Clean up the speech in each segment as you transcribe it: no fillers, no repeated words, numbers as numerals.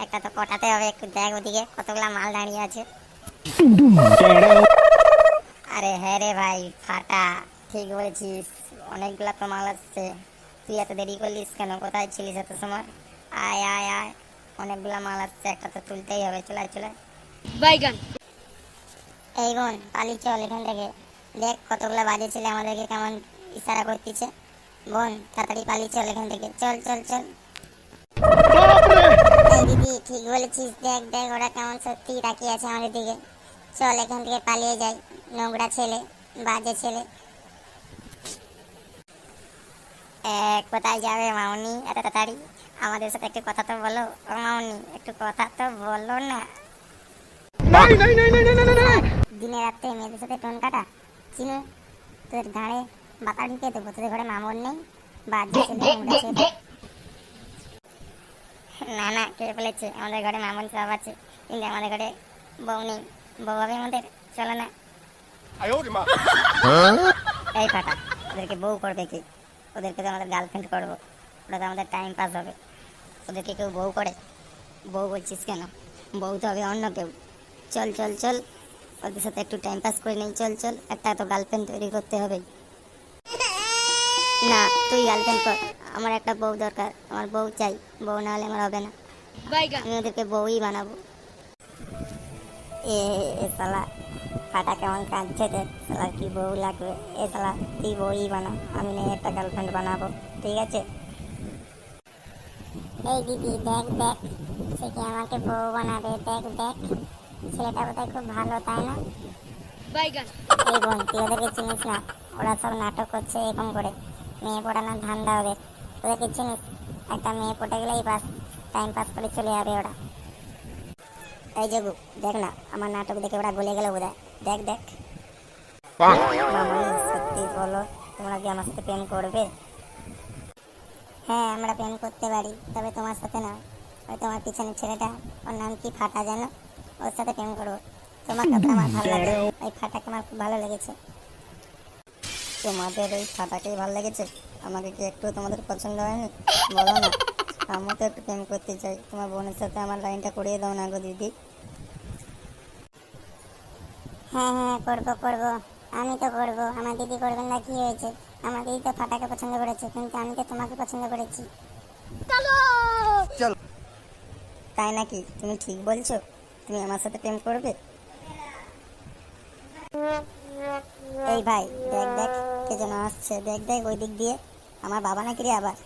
একটা তো পটাতে হবে, একটু দেখ ওদিকে কতগুলা মাল দাঁড়িয়ে আছে। আরে হ্যাঁ রে ভাই ফাটা, ঠিক বলেছিস, অনেকগুলা তো মাল আসছে। তুই এত দেরি করলিস কেন? কোথায় ছিলিস এত সময়? আয় আয় আয়, অনেকগুলা মাল আসছে, একটা তো তুলতেই হবে। চলে আয়, চলে আয়। বাইগান। এই বোন পালি চল এখান থেকে। দেখ কতগুলা বাজে ছেলে আমাদেরকে কেমন ইশারা করতেছে। বোন তাড়াতাড়ি পালি চল এখান থেকে, চল চল চল। এই দিদি ঠিক বলেছিস, দেখ দেখ ওরা কেমন সত্যি তাকিয়ে আছে আমাদের দিকে। চল এখান থেকে পালিয়ে যাই, নোংরা ছেলে, বাজে ছেলে। কোথায় যাবে মামনি এত তাড়াতাড়ি? আমাদের সাথে একটু কথা তো বলো। ও মামনি একটু কথা তো বলো না। দিনে রাত্রে মেয়েদের সাথে টোন কাটা চিনু, তোদের ঘাড়ে বাতা ঢুকে দেবো। তোদের ঘরে মামন নেই, বাজে ছেলে, নোংরা ছেলে। না না, কে বলেছে আমাদের ঘরে মামন সব আছে, কিন্তু আমাদের ঘরে বউ নেই। বউ হবে আমাদের, চলো না। এই ফাটা, ওদেরকে বউ করবে কি? ওদেরকে তো আমাদের গার্লফ্রেন্ড করবো, ওটা তো আমাদের টাইম পাস হবে। ওদেরকে কেউ বউ করে? বউ বলছিস কেন? বউ তো হবে অন্য কেউ। চল চল চল, ওদের সাথে একটু টাইম পাস করে নেই। চল চল, একটা তো গার্লফ্রেন্ড তৈরি করতে হবে। না, তুই গার্লফ্রেন্ড কর, আমার একটা বউ দরকার, আমার বউ চাই। বউ না হলে আমার হবে না, বাইগান। আমি ওদেরকে বউই বানাবো। এ শালা ফাটা কেমন কাঁদছে রে, শালার কি বউ লাগবে? এ শালা তুই বউই বানা, আমি নেই একটা গার্লফ্রেন্ড বানাবো, ঠিক আছে? এই দিদি দেখ দেখ, সে কি আমাকে বউ বানাবে? দেখ দেখ, ছেলেটা বোধহয় খুব ভালো, তাই না? বাইগান। এই বোন তুই ওদেরকে চিনিস না? ওরা সব নাটক করছে এরকম করে, মেয়ে পড়ানোর ধান্দা ওদের। ওদেরকে চিনিস? একটা মেয়ে পটে গেলেই বাস, টাইম পাস করে চলে যাবে ওরা। এই জগু দেখ না, আমার নাটক দেখে ওরা গলে গেল বোধহয়। দেখ দেখ। মামনি সত্যি বলো, তোমরা কি আমার সাথে প্রেম করবে? হ্যাঁ আমরা প্রেম করতে পারি, তবে তোমার সাথে না। ওই তোমার পিছনের ছেলেটা, ওর নাম কি ফাটা জানো, ওর সাথে প্রেম করবো। তোমাকে তো আমার ভালো লাগে, ওই ফাটাকে আমার খুব ভালো লেগেছে। তোমাদের ওই ফাটাকেই ভালো লেগেছে? আমাকে কি একটু তোমাদের পছন্দ হয়নি? বলো না, আমি তো একটু প্রেম করতে চাই। তোমার বোনের সাথে আমার লাইনটা করিয়ে দাও না গো দিদি। হ্যাঁ হ্যাঁ করবো করবো, আমি তো করবো। আমার দিদি করবেন না, কি হয়েছে? আমার দিদি তো ফাটাকে পছন্দ করেছে, কিন্তু আমি তো তোমাকে পছন্দ করেছি। তাই নাকি? তুমি ঠিক বলছো? তুমি আমার সাথে প্রেম করবে? এই ভাই দেখ দেখ, কে যেন আসছে, দেখ দেখ ওই দিক দিয়ে। আমার বাবা নাকি রে আবার?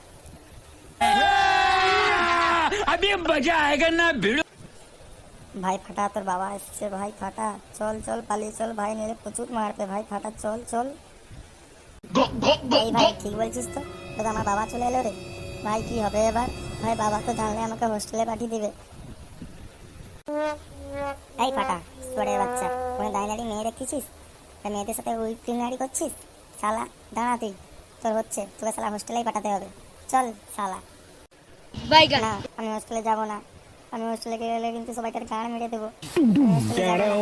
अभी मजा आएगा ना भिड़ो। ভাই ফাটা তোর বাবা এসছে। ভাই ফাটা চল চল পালিয়ে চল ভাই, নিলে প্রচুর মারবে। ভাই ফাটা চল চল। এই ভাই ঠিক বলছিস তো? তো আমার বাবা চলে এলো রে। ভাই কি হবে এবার? ভাই বাবা তো জানলে আমাকে হোস্টেলে পাঠিয়ে দিবে। এই ফাটা চড়ে বাচ্চা, কোনো দাঁড়িয়ে মেয়ে দেখতেছিস? মেয়েদের সাথে উইফিনারি করছিস? শালা দাঁড়া তুই, তোর হচ্ছে, তোকে শালা হোস্টেলেই পাঠাতে হবে। চল শালা। বাইগান। না আমি হোস্টেলে যাব না, আমি হোস্টেলে গেলে কিন্তু সবাইকার গান মেরে দেবো। আমি হোস্টেলে যাবো না।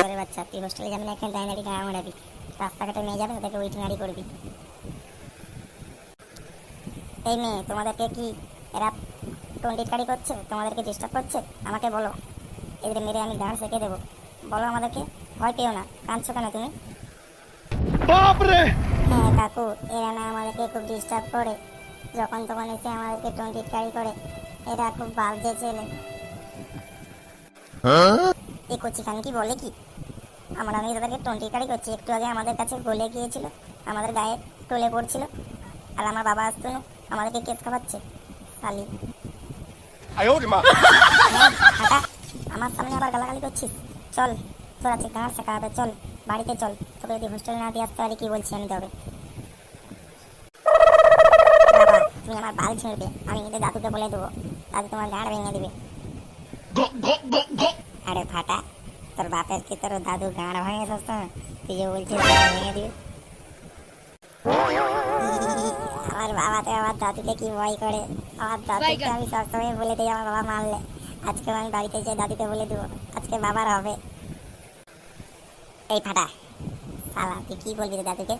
চড়ে বাচ্চা, তুই হোস্টেলে যাবি না, এখানে দাঁড়িয়ে গান মেরাবি। রাস্তাঘাটে নিয়ে যাবে, তাদেরকে উইফিনারি করবি। এই মেয়ে তোমাদেরকে কি এরা টোন্টিকারি করছে? তোমাদেরকে ডিস্টার্ব করছে? আমাকে বলো, এদের মেরে আমি গান শেখে দেবো। বলো আমাদেরকে, ভয় পেও না। কাঁদছো কেন তুমি? হ্যাঁ কাকু, এরা না আমাদেরকে খুব ডিস্টার্ব করে, যখন তখন এসে আমাদেরকে টোন্টিকারি করে। এরা খুব বাজে ছেলে। এই কচি খান কি বলে কি? আমি তাদেরকে টোন্টিকারি করছি, একটু আগে আমাদের কাছে গলে গিয়েছিল, আমাদের গায়ে টলে পড়ছিল, আর আমার বাবা আসতো না, আমাদেরকে কেস খাওয়াচ্ছে শালি। হ্যাঁ, ফাটা, আমার সামনে আবার গালাগালি করছিস? চল, তোর আছে গাঁট শেখা হবে, চল বাড়িতে চল। তোকে যদি হোস্টেল না দিয়ে আসতে পারি, কি বলছি আমি তবে? বাবা তুমি আমার বাল ছিঁড়বে, আমি কিন্তু দাদুকে বলে দেবো, দাদু তোমার গাঁট ভেঙে দিবে। আরে ফাটা, তোর বাপের কি তোর দাদু গাঁট ভাঙে সবসময়? তুই যে বলছিস ভেঙে দিবে। আমার বাবা তো আমার দাদুকে কি ভয় করে। আমার দাদুকে আমি সবসময় বলে দিই আমার বাবা মারলে। আজকে আমি বাড়িতে যেয়ে দাদুকে বলে দেবো, আজকে বাবার হবে। এই ফাটা শালা, তুই কি বলবি রে দাদুকে?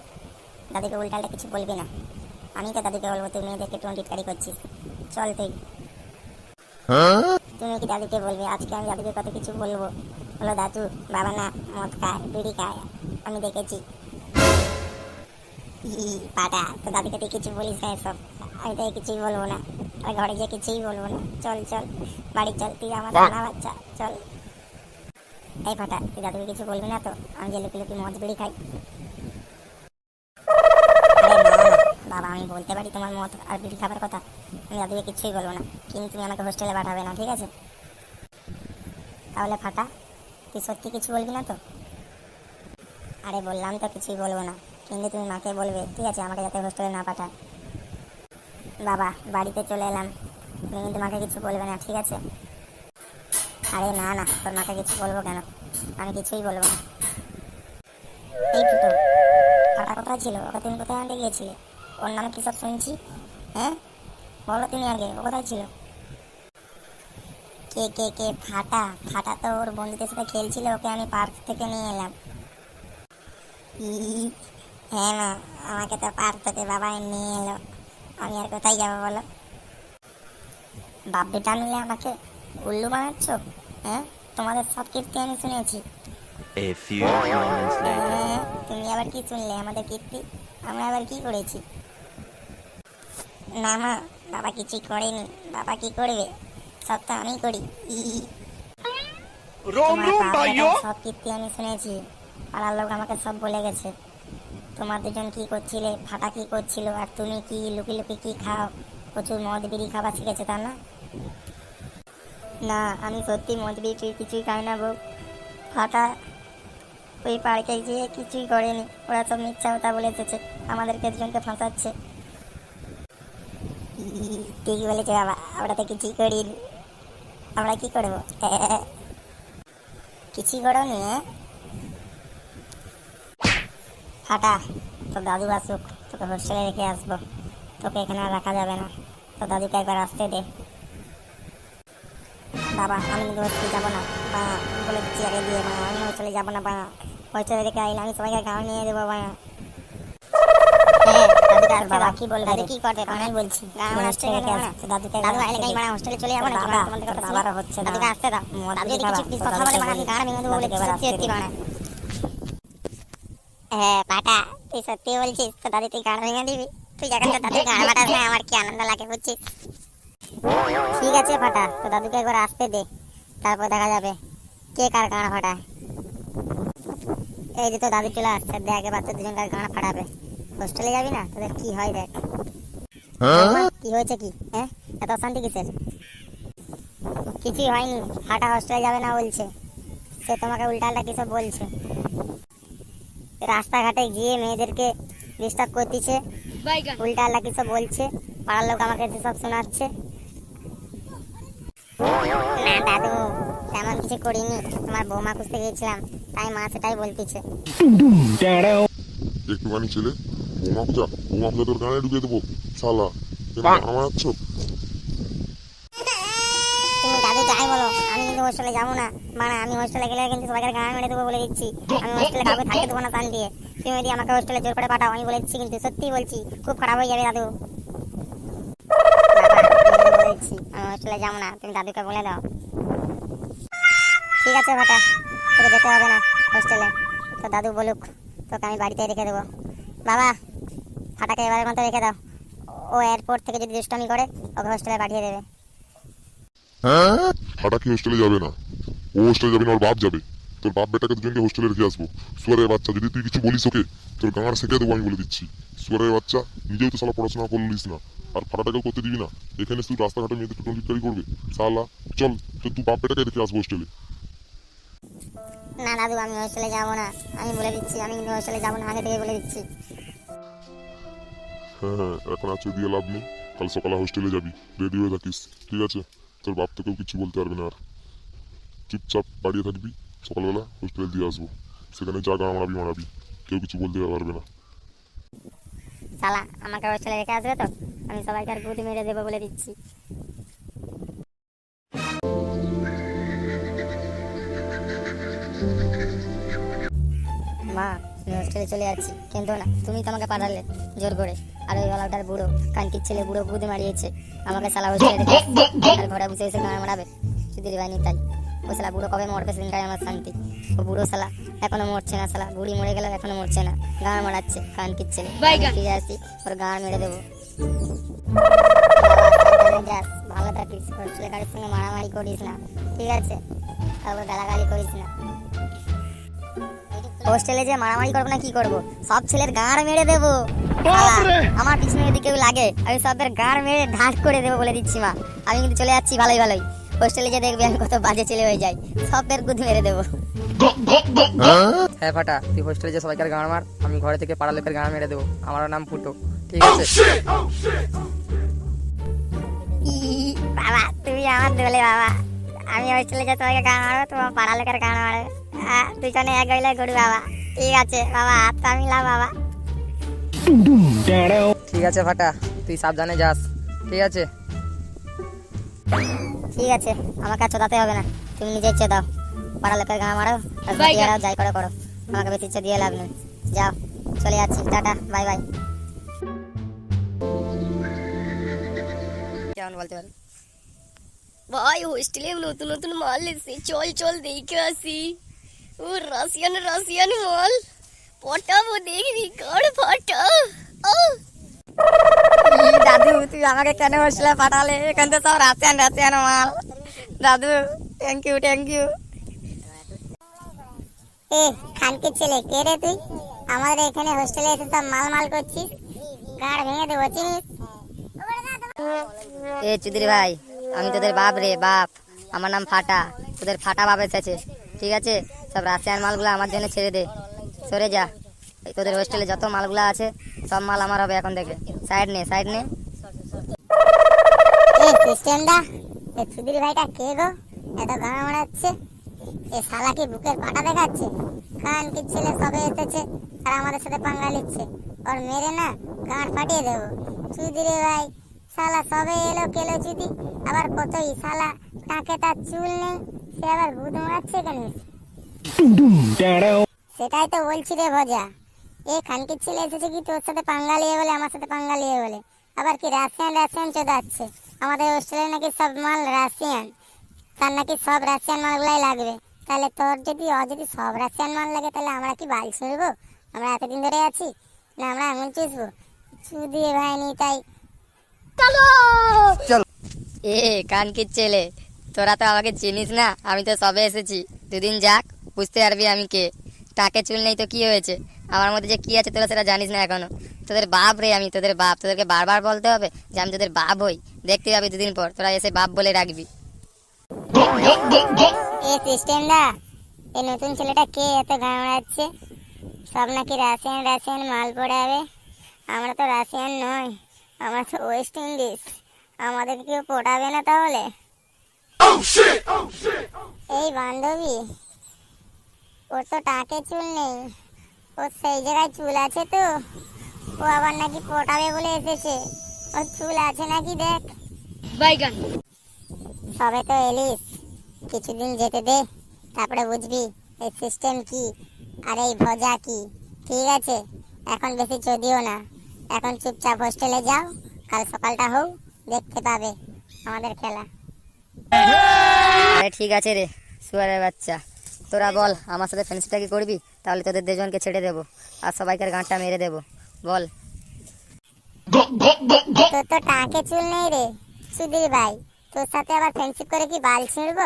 দাদুকে উল্টালটা কিছু বলবি না, আমি তো দাদুকে বলবো তুই মেয়েদেরকে টোন্টিকারি করছিস। চল তুই। তুমি কি দাদুকে বলবে? আজকে আমি দাদুকে কত কিছু বলবো। বলো দাদু, বাবা না মদ খায়, বিড়ি খায়, আমি দেখেছি। পাটা, তো দাদুকে তুই কিছু বলিস না এসব। আমি তো কিছুই বলবো না, আর ঘরে গিয়ে কিছুই বলবো না। চল চল বাড়ি চল, তুই আমার সোনা বাচ্চা, চল। এই ফাটা, তুই দাদুকে কিছু বলবি না তো? আমি যে লুকি লুকি মদ বিড়ি খাই। আরে না না বাবা, আমি বলতে পারি তোমার মদ আর বিড়ি খাবার কথা। আমি দাদুকে কিছুই বলবো না, কিন্তু তুমি আমাকে হোস্টেলে পাঠাবে না, ঠিক আছে? তাহলে ফাটা, তুই সত্যি কিছু বলবি না তো? আরে বললাম তো কিছুই বলবো না, কিন্তু তুমি মাকে বলবে, ঠিক আছে? আমাকে যাতে হোস্টেলে না পাঠায়। বাবা, বাড়িতে চলে এলাম, তুমি কিন্তু মাকে কিছু বলবে না, ঠিক আছে? আরে না না, তোর মাকে কিছু বলবো কেন? আমি কিছুই বলবো না। এই ফুটো, ফাটা কোথায় ছিল? ওকে তুমি কোথায় আনতে গিয়েছিলে? ওর নামে কী সব শুনছি? হ্যাঁ বলো তুমি আগে, ও কোথায় ছিল? কে কে কে? ফাটা? ফাটা তো ওর বন্ধুদের সাথে খেলছিল, ওকে আমি পার্ক থেকে নিয়ে এলাম। হ্যাঁ মা, আমাকে তো পার্ক থেকে বাবাই নিয়ে এলো, আমি আর কোথায় যাবো বলো? বাপ বেটা মিলে আমাকে উল্লু বানাচ্ছ? হ্যাঁ, তোমাদের সব কীর্তি আমি শুনেছি। A few moments later. হ্যাঁ, তুমি আবার কি শুনলে আমাদের কীর্তি? আমরা আবার কি করেছি? না মা, বাবা কিছুই করেনি। বাবা কি করবে? সব তো আমি করি। তোমার বাপ বেটার সব কীর্তি আমি শুনেছি, পাড়ার লোক আমাকে সব বলে গেছে। তোমার দুজন কি করছিলে, ফাটা কি করছিল, আর তুমি কি লুকি লুকি কি খাও? প্রচুর মদ বিড়ি খাবার শিখেছে, তা না? না, আমি সত্যি মদ বিড়ি কিছুই খাই না বউ। ফাটা ওই পার্কে গিয়ে কিছুই করেনি, ওরা সব মিথ্যা কথা বলে এসেছে, আমাদেরকে দুজনকে ফাঁসাচ্ছে। ঠিক বলেছে বাবা, আমরা তো কিছুই করিনি। আমরা কি করবো? কিছুই করোনি? ফাটা, তো দাদু আসুক, তোকে হোস্টেলে রেখে আসবো। তোকে এখানে আর রাখা যাবে না, তো দাদুকে একবার আসতে দে। বাবা, আমি কিন্তু হোস্টেলে যাবো না, বা বলে দিচ্ছি আগে দিয়ে, মা আমি হোস্টেলে যাবো না, বা হোস্টেলে রেখে আইলে আমি সবাইকে গাঁও নিয়ে দেবো, বা বাবা কি বলবে? কি করবে? আমি বলছি হোস্টেলে রেখে আসতে, দাদুকে দাদু আইলে গাই মানে হোস্টেলে চলে যাবো না। বাবা, বাবারও হচ্ছে না, দাদুকে আসতে দাও। দাদু যদি কিছু কথা বলে মানে আমি গাঁড় ভেঙে দেবো বলে সত্যি সত্যি মানে। হ্যাঁ পাটা, তুই সত্যি বলছিস? তো দাদি তুই গাড় ভেঙে দিবি? তুই যখন তো দাদুর গাড় মাটাস না, আমার কি আনন্দ লাগে বুঝছিস? ঠিক আছে ফাটা, তো দাদুকে একবার আসতে দে, তারপর দেখা যাবে কে কার গাঁড় ফাটায়। এই যে তো দাদু চলে আসছে, দেখ এবার তো দুজনকার গাঁড় ফাটাবে। হোস্টেলে যাবি না? তোদের কি হয় দেখ। কি হয়েছে কি? হ্যাঁ, এত অশান্তি কিসের? কিছুই হয়নি, ফাটা হোস্টেলে যাবে না বলছে। সে তোমাকে উল্টালটা কিসব বলছে। রাস্তাঘাটে গিয়ে মেয়েদেরকে ডিস্টার্ব করতেছে, বাইগান উল্টা আল্লাহ কিছু বলছে, পাড়ার লোক আমাকে সব শোনাচ্ছে। না দাদু, তেমন কিছু করিনি, তোমার বৌমা খুঁজতে গিয়েছিলাম, তাই মা সেটাই বলতেছে। একটুখানি ছেলে, বোমা খোঁজা, বোমা খোঁজা তোর গানে ঢুকিয়ে দেবো শালা। আমার আছো? তুমি দাদু যাই বলো, আমি কিন্তু হোস্টেলে যাবো না। মানে আমি হোস্টেলে গেলে কিন্তু সবাইকে গান মেরে দেবো বলে দিচ্ছি। আমি হোস্টেলে কাউকে থাকতে দেবো না টান দিয়ে। তুমি যদি আমাকে হোস্টেলে জোর করে পাঠাও, আমি বলে দিচ্ছি কিন্তু, সত্যি বলছি, খুব খারাপ হয়ে যাবে দাদু। বলে দিচ্ছি আমি হোস্টেলে যাবো না, তুমি দাদুকে বলে দাও। ঠিক আছে ভাটা, তোকে যেতে হবে না হোস্টেলে, তো দাদু বলুক, তোকে আমি বাড়িতে রেখে দেবো। বাবা, ফাটাকে এবারের মতো রেখে দাও, ও এয়ারপোর্ট থেকে যদি দুষ্টামি করে ওকে হোস্টেলে পাঠিয়ে দেবে। ফাটা কি হোস্টেলে যাবে না? ও হোস্টেলে যাবে না, ওর বাপ যাবে। তোর বাপ বেটাকে দুজনকে হোস্টেলে রেখে আসবো। সুয়ারের বাচ্চা, যদি তুই কিছু বলিস ওকে, তোর গাঁড় শেখে দেবো আমি বলে দিচ্ছি। সুয়ারের বাচ্চা, নিজেও তো শালা পড়াশোনা করলিস না, আর ফাটাটাকেও করতে দিবি না। এখানে তুই রাস্তাঘাটে মেয়েদের টোটনটিকারি করবে শালা। চল, তো তুই বাপ বেটাকে রেখে আসবো হোস্টেলে। না দাদু, আমি হোস্টেলে যাবো না, আমি বলে দিচ্ছি, আমি কিন্তু হোস্টেলে যাবো না, আগে থেকে বলে দিচ্ছি। হ্যাঁ, এখন আছে দিয়ে লাভ নেই, কাল সকালে হোস্টেলে যাবি, রেডি হয়ে থাকিস, ঠিক আছে? তোর বাপ তোকেও কিছু বলতে পারবে না, আর চুপচাপ বাড়িয়ে থাকবি, সকালবেলা হোস্টেলে দিয়ে আসবো, সেখানে যা গান মারাবি মারাবি, কেউ কিছু বলতে পারবে না। শালা আমাকে হোস্টেলে রেখে আসবে তো, আমি সবাইকে আর গুদ মেরে দেবো বলে দিচ্ছি। মা, আমি হোস্টেলে চলে যাচ্ছি, কিন্তু না, তুমি তো আমাকে পাঠালে জোর করে, আর ওই ওলাটার বুড়ো কানকির ছেলে বুড়ো বুধ মারিয়েছে আমাকে শালা হোস্টেলে রেখে এসেছে। আর ঘরে বসে এসে গান মারাবে সুধীর ভাই নিতাই। ও শালা বুড়ো কবে মরবে সেদিনটাই আমার শান্তি। ও বুড়ো শালা এখনো মরছে না, শালা বুড়ি মরে গেলেও এখনো মরছে না, গান মারাচ্ছে কানকির ছেলে। বাইগান। ফিরে আসি ওর গান মেরে দেবো। যাস ভালো থাকিস, হোস্টেলে কারোর সঙ্গে মারামারি করিস না, ঠিক আছে? তারপর গালাগালি করিস না। হোস্টেলে যে মারামারি করবো না কি করবো, সব ছেলের গাঁড় মেরে দেবো। শালা, আমার পিছনে যদি কেউ লাগে আমি সবের গাঁড় মেরে ঢাক করে দেবো বলে দিচ্ছি মা। আমি কিন্তু চলে যাচ্ছি ভালোই ভালোই। হোস্টেলে যে দেখবি আমি কত বাজে ছেলে হয়ে যাই, সবের গুদ মেরে দেবো। হ্যাঁ ফাটা, তুই হোস্টেলে যে সবাইকার গান মার, আমি ঘরে থেকে পাড়া লোকের গান মেরে দেবো। আমার নাম ফুটো, ঠিক আছে? বাবা তুমি আমার দোলে বাবা, আমি হোস্টেলে যে সবাইকে গান মারবো, তোমার পাড়া লোকের গান মারবে। দুজনে এক হইলে গরু বাবা, ঠিক আছে বাবা? হাত পা মিলা বাবা। ঠিক আছে ফাটা, তুই সাবধানে যাস, ঠিক আছে? ঠিক আছে, আমাকে আর চোদাতে হবে না, তুমি নিজে ইচ্ছে দাও। পাড়া লোকের গান মারো আর বাই দিয়ে বাই। যাই করে করো, আমাকে বেশি ইচ্ছে দিয়ে লাভ নেই। যাও, চলে যাচ্ছি, টাটা বাই বাই। কেমন বলতে পারি? ভাই হোস্টেলে নতুন নতুন মাল এসেছে, চল চল দেখে আসি। ও রাশিয়ান রাশিয়ান মাল, পটাবো দেখবি, কার ফাটা। দাদু তুই আমাকে কেন হোস্টেলে পাঠালে? এখান তো সব রাশিয়ান রাশিয়ান মাল। দাদু থ্যাংক ইউ থ্যাংক ইউ। এ খানকির ছেলে, কে রে তুই? আমাদের এখানে হোস্টেলে এসে সব মাল মাল করছিস, গাড় ভেঙে দেবো চিনিস? এ চুদির ভাই, আমি তোদের বাপ রে বাপ, আমার নাম ফাটা, তোদের ফাটা বাপ এসেছে, ঠিক আছে? সব রাশিয়ান মালগুলো আমার জন্য ছেড়ে দে, সরে যা। এই তোদের হোস্টেলে যত মালগুলো আছে সব মাল আমার হবে এখন থেকে। সাইড নে সাইড নে। এ সিস্টেমদা, এ চুদির ভাইটা কে গো? এত গান মারাচ্ছে, এ শালা কি বুকের পাটা দেখাচ্ছে? কান কি ছেলে সবে এসেছে আর আমাদের সাথে পাঙ্গা নিচ্ছে, ওর মেরে না গান ফাটিয়ে দেবো। চুদিরে ভাই শালা সবে এলো কেলো চুদি, আবার কতই শালা টাকে তার চুল নেই, সে আবার ভূত মারাচ্ছে কেন? সেটাই তো বলছি রে ভজা, এ খানকির ছেলে এসেছে কি তোর সাথে পাঙ্গা লিয়ে বলে, আমার সাথে পাঙ্গা লিয়ে বলে, আবার কি রাশিয়ান রাশিয়ান চোদাচ্ছে। আমাদের হোস্টেলে নাকি সব মাল রাশিয়ান, তার নাকি সব রাশিয়ান মালগুলাই লাগবে। তাহলে তোর যদি যদি সব রাশিয়ান মাল লাগে, তাহলে আমরা কি বাল ছুড়বো? আমরা এতদিন ধরে আছি না, আমরা আঙুল চুষবো? চুদিয়ে ভাই নি তাই। এ কানকির ছেলে, তোরা তো আমাকে চিনিস না, আমি তো সবে এসেছি, দুদিন যাক বুঝতে পারবি আমি কে। টাকে চুল নেই তো কি হয়েছে, আমার মধ্যে যে কি আছে তোরা সেটা জানিস না এখনো। তোদের বাপ রে আমি, তোদের বাপ। তোদেরকে বারবার বলতে হবে যে আমি তোদের বাপ হই? দেখতে পাবি দুদিন পর, তোরা এসে বাপ বলে রাখবি। এ সিস্টেম দা, এই নতুন ছেলেটা কে এত গান মারাচ্ছে? সব নাকি রাশিয়ান রাশিয়ান মাল পড়াবে। আমরা তো রাশিয়ান নয়, আমরা তো ওয়েস্ট ইন্ডিজ, আমাদেরকে কেউ পড়াবে না তাহলে? এই বান্ধবী, ওর তো টাকে চুল নেই, ওর সেই জায়গায় চুল আছে তো, ও আবার নাকি পটাবে বলে এসেছে। ওর চুল আছে নাকি দেখ। বাইগান। সবে তো এলিস, কিছুদিন যেতে দে, তারপরে বুঝবি এই সিস্টেম কি আর এই ভজা কি, ঠিক আছে? এখন বেশি চদিও না, এখন চুপচাপ হোস্টেলে যাও, কাল সকালটা হোক দেখতে পাবে আমাদের খেলা। আরে ঠিক আছে রে সুয়ারের বাচ্চা, তোরা বল আমার সাথে ফ্রেন্ডশিপটা কি করবি? তাহলে তোদের দুজনকে ছেড়ে দেবো আর সবাইকার গাঁটটা মেরে দেবো, বল। তোর তো টাকে চুল নেই রে সুধীর ভাই, তোর সাথে আবার ফ্রেন্ডশিপ করে কি বাল ছিঁড়বো?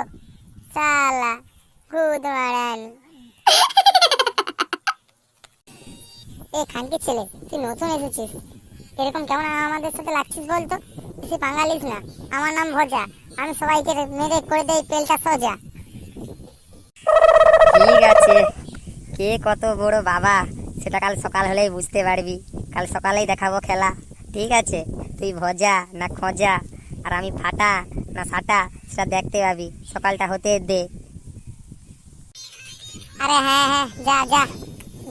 শালা খুদ মারান। এ খানকির ছেলে, তুই নতুন এসেছিস, এরকম কেমন আমাদের সাথে লাগছিস বলতো? বেশি বাঙালিস না, আমার নাম ভজা, আমি সবাইকে মেরে করে দেই পেলটা সোজা। ঠিক আছে, কে কত বড় বাবা সেটা কাল সকাল হলেই বুঝতে পারবি, কাল সকালেই দেখাবো খেলা, ঠিক আছে? তুই ভজা না খোঁজা আর আমি ফাটা না সাটা সেটা দেখতে পাবি, সকালটা হতে দে। আরে হ্যাঁ হ্যাঁ, যা যা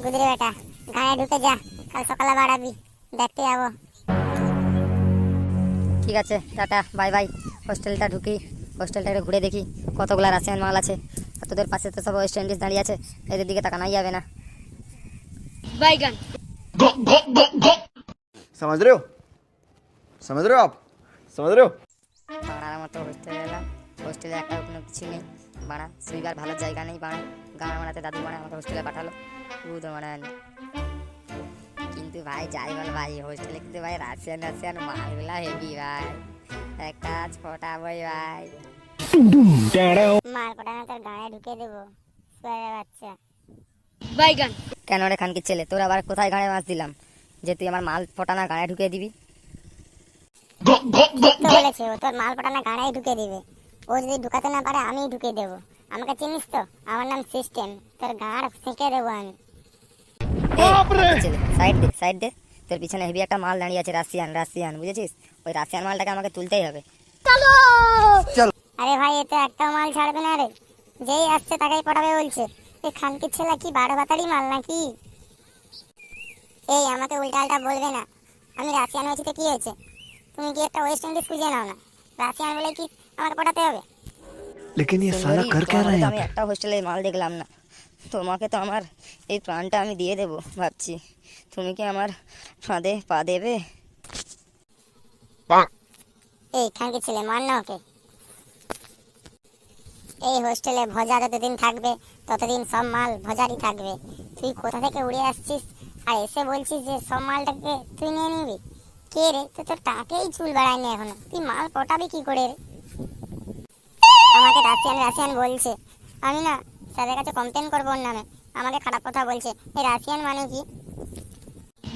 গুদরে বেটা, গায়ে ঢুকে যা, কাল সকালে বাড়াবি, দেখতে যাবো। ঠিক আছে, টাটা বাই বাই। হোস্টেলটা ঢুকি, হোস্টেলটা একটু ঘুরে দেখি কতগুলা রাশিয়ান মাল আছে, আর তোদের পাশে তো সব ওয়েস্ট ইন্ডিজ দাঁড়িয়ে আছে, এদের দিকে তাকানোই যাবে না। বাইগান। समझ रहे हो? समझ रहे हो आप? समझ रहे हो? বাড়ার মতো হোস্টেলে এলাম, হোস্টেলে একটা কোনো কিছু নেই, বাড়া শুইবার ভালো জায়গা নেই, বাড়া গান মারাতে দাদু বাড়া আমাকে হোস্টেলে পাঠালো, বুধ মারানি। কিন্তু ভাই যাই বল ভাই, হোস্টেলে কিন্তু ভাই রাশিয়ান রাশিয়ান মালগুলা হেভি ভাই, এক কাজ ফটাবই ভাই। মাল পটানো তোর গায়ে ঢুকে দেবো শুয়ারের বাচ্চা। বাইগান। কেন রে খানকির ছেলে, তোর আবার কোথায় গাড়ে মাছ দিলাম যে তুই আমার মাল ফটানা গায়ে ঢুকিয়ে দিবি? তো বলেছে ও তোর মাল পটানো গাড়াই ঢুকে দিবে। ও যদি ঢুকাতে না পারে আমিই ঢুকে দেবো। আমাকে চিনিস তো? আমার নাম সিস্টেম। তোর গাড় ফেঁকে দেবো আমি। সাইড দে সাইড দে, তোর পিছনে হেভি একটা মাল দাঁড়িয়ে আছে, রাশিয়ান রাশিয়ান, বুঝেছিস? ওই রাশিয়ান মালটাকে আমাকে তুলতেই হবে। আরে ভাই এতে একটাও মাল ছাড়বে না রে, যেই আসছে তাকেই পটাবে বলছে। এই খানকির ছেলে কি 12 বাতারি মাল নাকি? এই আমাকে উল্টা আল্টা বলবে না। আমি রাশিয়ান হয়েছি তো কি হয়েছে? তুমি কি একটা ওয়েস্ট ইন্ডিজ খুঁজে নাও না, রাশিয়ান বলে কি আমার পটাতে হবে? लेकिन ये साला সুন্দরী, कर क्या তোমার रहा है তো यहाँ আমি पे? একটা হোস্টেলে মাল দেখলাম না, তোমাকে তো আমার এই প্রাণটা আমি দিয়ে দেবো ভাবছি, তুমি কি আমার ফাঁদে পা দেবে? এই খানকির ছেলে মার না ওকে। এই হোস্টেলে ভজা যতদিন থাকবে ততদিন সব মাল ভজারই থাকবে। তুই কোথা থেকে উড়ে আসছিস আর এসে বলছিস যে সব মালটাকে তুই নিয়ে নিবি? কে রে? তুই তোর টাকেই চুল বাড়ায়নি এখনো, তুই মাল পটাবি কি করে রে? আমাকে রাশিয়ান রাশিয়ান বলছে, আমি না স্যারের কাছে কমপ্লেন করবো ওর নামে। আমাকে খারাপ কথা বলছে। এই রাশিয়ান মানে কি?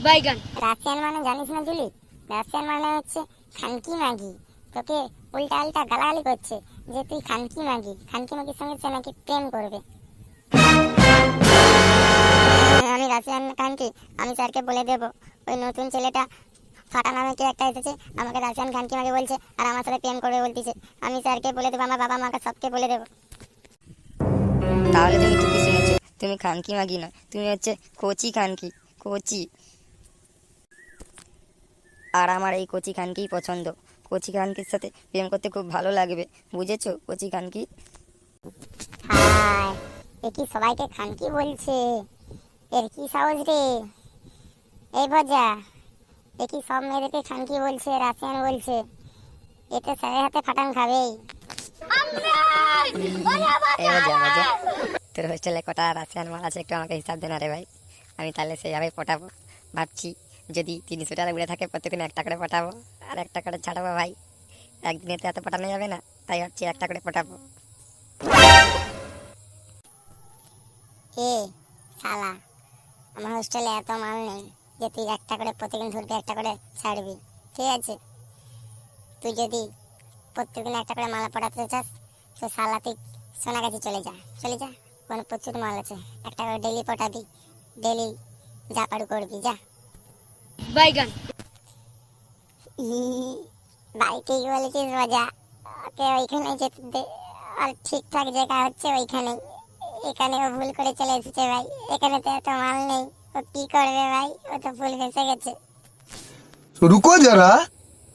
বাইগান। রাশিয়ান মানে জানিস না জুলি? রাশিয়ান মানে হচ্ছে খানকি ম্যাগি। তোকে উল্টা আল্টা গালাগালি করছে যে তুই খানকি ম্যাগি, খানকি ম্যাগির সঙ্গে সে নাকি প্রেম করবে। আমি রাশিয়ান খানকি, আমি স্যারকে বলে দেবো ওই নতুন ছেলেটা ফাটা নামে কে একটা এসেছে, আমাকে রাশিয়ান খানকি ম্যাগি বলছে আর আমার সাথে প্রেম করবে বলতেছে। আমি স্যারকে বলে দেবো, আমার বাবা মাকে সবকে বলে দেবো। তাহলে তুমি ঠিকই শুনেছো, তুমি খানকি মাগি না, তুমি হচ্ছে কচি খানকি, কচি। আর আমার এই কচি খানকিই পছন্দ, কচি খানকির সাথে প্রেম করতে খুব ভালো লাগবে, বুঝেছো কচি খানকি? হায়, এ কি সবাইকে খানকি বলছে? এর কি সাহস রে? এই ভজা, এ কি সব মেয়েদেরকে খানকি বলছে, রাশিয়ান বলছে? এতে স্যারের হাতে ফাটান খাবেই। এবার যা মজা। তোর হোস্টেলে কটা রাশিয়ান মাল আছে একটু আমাকে হিসাব দে না রে ভাই, আমি তাহলে সেইভাবে পটাবো। ভাবছি যদি 300 টাকা উড়ে থাকে প্রত্যেকদিন একটা করে পটাবো আর একটা করে ছাড়াবো ভাই, একদিনে তো এত পটানো যাবে না, তাই ভাবছি একটা করে পটাবো। এ শালা, আমার হোস্টেলে এত মাল নেই যে তুই একটা করে প্রতিদিন ধরবি একটা করে ছাড়বি, ঠিক আছে? তুই যদি প্রত্যেকদিন একটা করে মালা পটাতে চাস তো শালা তুই সোনাগাছি চলে যা, চলে যা। কোনো প্রচুর মাল আছে, একটা করে ডেলি পটাবি, ডেলি যা পারু করবি, যা। বাইগান। ভাই ঠিক বলেছিস মজা, ওকে ওইখানে যেতে দে। আর ঠিকঠাক জায়গা হচ্ছে ওইখানে, এখানে ও ভুল করে চলে এসেছে ভাই। এখানে তো এত মাল নেই, ও কি করবে ভাই? ও তো ভুল ফেসে গেছে। रुको जरा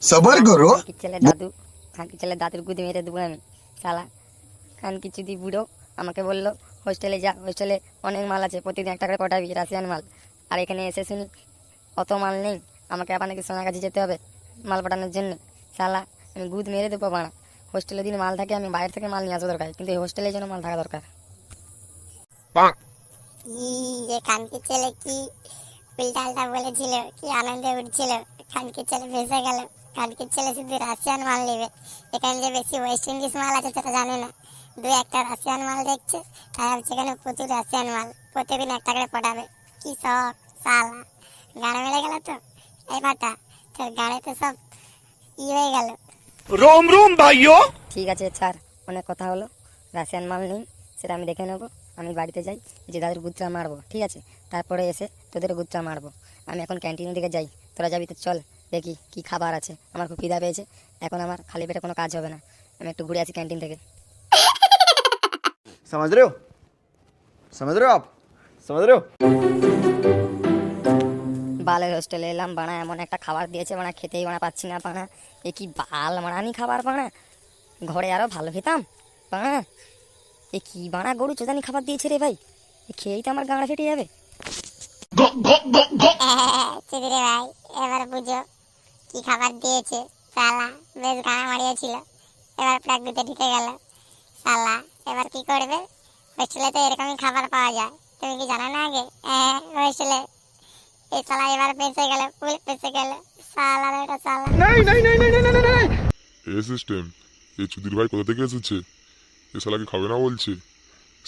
सबर करो। খানকির ছেলে দাদু, খানকির ছেলে দাদুর গুদি মেরে দেবো আমি শালা। খানকি চুদি বুড়ো আমাকে বললো হোস্টেলে যা, হোস্টেলে অনেক মাল আছে, প্রতিদিন একটা করে পটাবি রাশিয়ান মাল। আর এখানে এসে শুনি অত মাল নেই, আমাকে আবার নাকি সোনাগাছি যেতে হবে মাল পাঠানোর জন্য। শালা আমি গুদ মেরে দেবো বাড়া। হোস্টেলে দিন মাল থাকে, আমি বাইরে থেকে মাল নিয়ে আসা দরকার, কিন্তু এই হোস্টেলের জন্য মাল থাকা দরকার। যে খানকির ছেলে কি উল্টালটা বলেছিল, কি আনন্দে উঠছিল। খানকির ছেলে ফেসে গেল। খানকির ছেলে শুধু রাশিয়ান মাল নেবে, এখানে যে বেশি ওয়েস্ট ইন্ডিজ মাল আছে সেটা জানে না। দু একটা রাশিয়ান মাল দেখছে, তাই ভাবছে এখানে প্রচুর রাশিয়ান মাল, প্রতিদিন একটা করে পটাবে। কি শখ শালা, গাড়ে মেরে গেল তো। এই ফাটা, তোর গাড়ে তো সব হয়ে গেল। रोम रोम भाइयों। ঠিক আছে ছাড়, অনেক কথা হলো, রাশিয়ান মাল নেই সেটা আমি দেখে নেবো। আমি বাড়িতে যাই, যে দাদুর গুচ্ছা মারবো, ঠিক আছে? তারপরে এসে তোদের গুচ্ছা মারবো। আমি এখন ক্যান্টিনের দিকে যাই, তোরা যাবি তো চল, দেখি কি খাবার আছে। আমার খুব খিদা পেয়েছে, এখন আমার খালি পেটে কোনো কাজ হবে না, আমি একটু ঘুরে আসি ক্যান্টিন থেকে। समझ रहे हो? समझ रहे हो आप? समझ रहे हो? বালের হোস্টেলে এলাম বানা, এমন একটা খাবার দিয়েছে বানা, খেতেই বানা পাচ্ছি না বানা। এ কি বাল মারানি খাবার বানা, ঘরে আরো ভালো খেতাম বানা। এ কি বানা গরু চোদানি খাবার দিয়েছে রে ভাই, খেয়েই তো আমার গাঁড়া ফেটে যাবে। চিদি রে ভাই, এবার বুঝো কি খাবার দিয়েছে। শালা বেশ গানা মারিয়েছিল, এবার প্রাকৃতে ঢুকে গেল। শালা এবার কি করবে? হোস্টেলে তো এরকমই খাবার পাওয়া যায়, তুমি কি জানো না আগে? হোস্টেলে এই শালা এবার পেঁচে গেল, ফুল পেঁচে গেল। শালা রে এটা শালা। এ সিস্টেম, এই চুদির ভাই কোথা থেকে এসেছে? এ শালাকে খাবে না বলছে।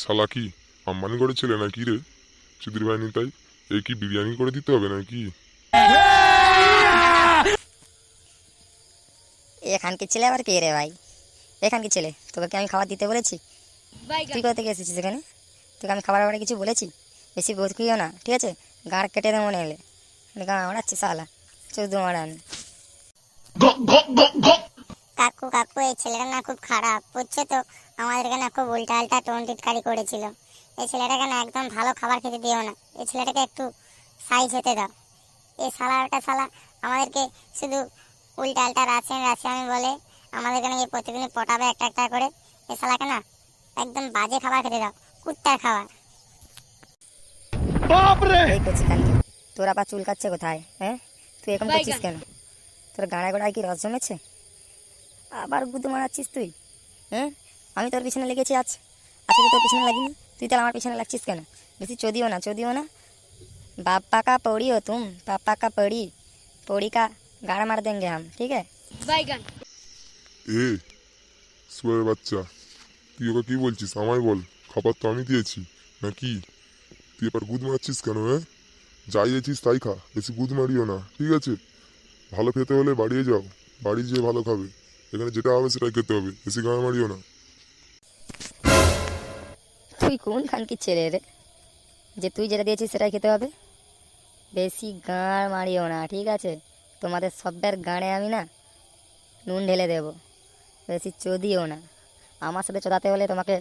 শালা কি আম্বানি করে ছেলে নাকি রে? চুদির ভাই নিতাই, এই কি বিরিয়ানি করে দিতে হবে নাকি? এখান কি ছেলে আবার কে রে ভাই? এখান কি ছেলে? তোকে কি আমি খাবার দিতে বলেছি? তুই কোথা থেকে এসেছিস এখানে? তোকে আমি খাবার ব্যাপারে কিছু বলেছি? বেশি বকিও না, ঠিক আছে? গাঁড় কেটে দেবো মনে এলে। গাঁ মারাচ্ছি শালা, চৌদ্দ মারান। কাকু কাকু এই ছেলেটা না খুব খারাপ, বুঝছো তো? আমাদেরকে না খুব উল্টা আল্টা টোন টিটকারি করেছিল। এই ছেলেটাকে না একদম ভালো খাবার খেতে দিও না, এই ছেলেটাকে একটু সাইজ হতে দাও। এই শালাটা শালা আমাদেরকে শুধু উল্টা আল্টা রাশিয়ান রাশিয়ান বলে আমাদেরকে নাকি প্রতিদিন পটাবে একটা একটা করে। এই শালাকে না একদম বাজে খাবার খেতে দাও, কুত্তার খাবার। এই করছি কালকে তোর আবার চুল কাটছে কোথায়? হ্যাঁ, তুই এরকম করছিস কেন? তোর গাড়ায় গোড়ায় কি রস জমেছে? আবার গুদু মারাচ্ছিস তুই? হ্যাঁ, আমি তোর পিছনে লেগেছি আজ, আজকে তো তোর পিছনে লাগিনি, তুই তাহলে আমার পিছনে লাগছিস কেন? বেশি চদিও না, চদিও না। बापा का पौड़ी हो तुम, पापा का पौड़ी, पौड़ी का गाड़ मार देंगे हम, ठीक है? এ শুয়ারের বাচ্চা, তুই ওকে কি বলছিস? আমায় বল, খাবার তো আমি দিয়েছি নাকি? তুই এবার গুদ মারছিস কেন? হ্যাঁ, যাই দিয়েছিস তাই খা, বেশি গুদ মারিও না, ঠিক আছে? ভালো খেতে হলে বাড়িয়ে যাও, বাড়ি যেয়ে ভালো খাবে। এখানে যেটা হবে সেটাই খেতে হবে, বেশি গান মারিও না। তুই কোন খানকির ছেলে রে যে তুই যেটা দিয়েছিস সেটাই খেতে হবে? বেশি গাঁড় মারিও না, ঠিক আছে? তোমাদের সবের গাঁড়ে আমি না নুন ঢেলে দেবো, বেশি চদিও না। আমার সাথে চদাতে হলে তোমাকে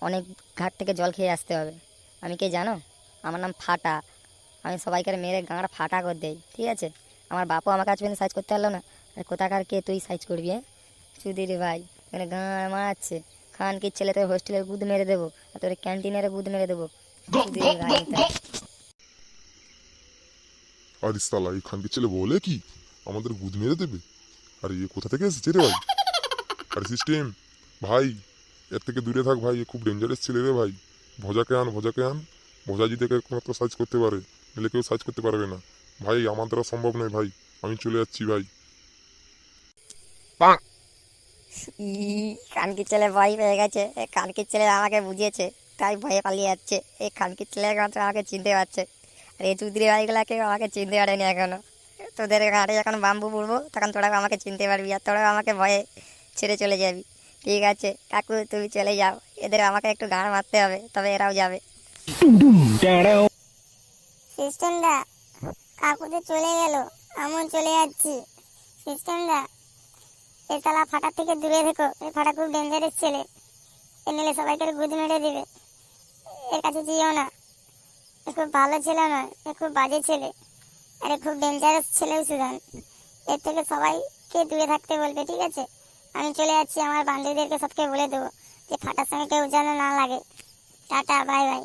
অনেক ঘাট থেকে জল খেয়ে আসতে হবে। আমি কে জানো? আমার নাম ফাটা। আমি সবাইকে মেরে গাঁড় ফাটা করে দেই, ঠিক আছে? আমার বাপও আমাকে আজ পর্যন্ত সাইজ করতে পারলো না, আর কোথাকার কে তুই সাইজ করবি? হ্যাঁ চুদির ভাই, এখানে গাঁড় মারাচ্ছে। খান কি ছেলে, তোর হোস্টেলের গুদ মেরে দেবো, আর তোর ক্যান্টিনের গুদ মেরে দেবো। চুদির ভাই আর ইস্তালা এই খানকে ছেলে বলে কি আমাদের গুদ মেরে দেবে? আরে এ কোথা থেকে এসেছে রে ভাই? আরে সিস্টেম ভাই, এর থেকে দূরে থাক ভাই, এ খুব ডেঞ্জারাস ছেলে রে ভাই। ভজাকে আন, ভজাকে আন। ভজা যদি একমাত্র সার্চ করতে পারে, নাহলে কেউ সার্চ করতে পারবে না ভাই। আমার দ্বারা সম্ভব নয় ভাই, আমি চলে যাচ্ছি ভাই। কানকির ছেলে ভয় পেয়ে গেছে। এই কানকির ছেলে আমাকে বুঝিয়েছে, তাই ভয়ে পালিয়ে যাচ্ছে। এই কানকির ছেলে মাত্র আমাকে চিনতে পারছে, আর এই চুদ্রি ভাইগুলাকে আমাকে চিনতে পারেনি এখনো। তোদের ঘাটে যখন বাম্বু পুড়বো তখন তোরা আমাকে চিনতে পারবি, আর তোরা আমাকে ভয়ে ছেড়ে চলে যাবি, ঠিক আছে? কাকু তুমি চলে যাও, এদের আমাকে একটু গান মারতে হবে, তবে এরাও যাবে। সিস্টেমদা কাকু তো চলে গেল, আমিও চলে যাচ্ছি। সিস্টেমদা এই শালা ফাটার থেকে দূরে থেকো, এই ফাটা খুব ডেঞ্জারাস ছেলে, এ নিলে সবাইকে গুদ মেরে দিবে। এর কাছে যেও না, এ খুব ভালো ছেলে নয়, এ খুব বাজে ছেলে, আরে খুব ডেঞ্জারাস ছেলেও সুধান। এর থেকে সবাইকে দূরে থাকতে বলবে, ঠিক আছে? আমি চলে যাচ্ছি, আমার বান্ধবীদেরকে সবকে বলে দেবো যে ফাটার সঙ্গে কেউ যেন না লাগে। Tata, bye bye.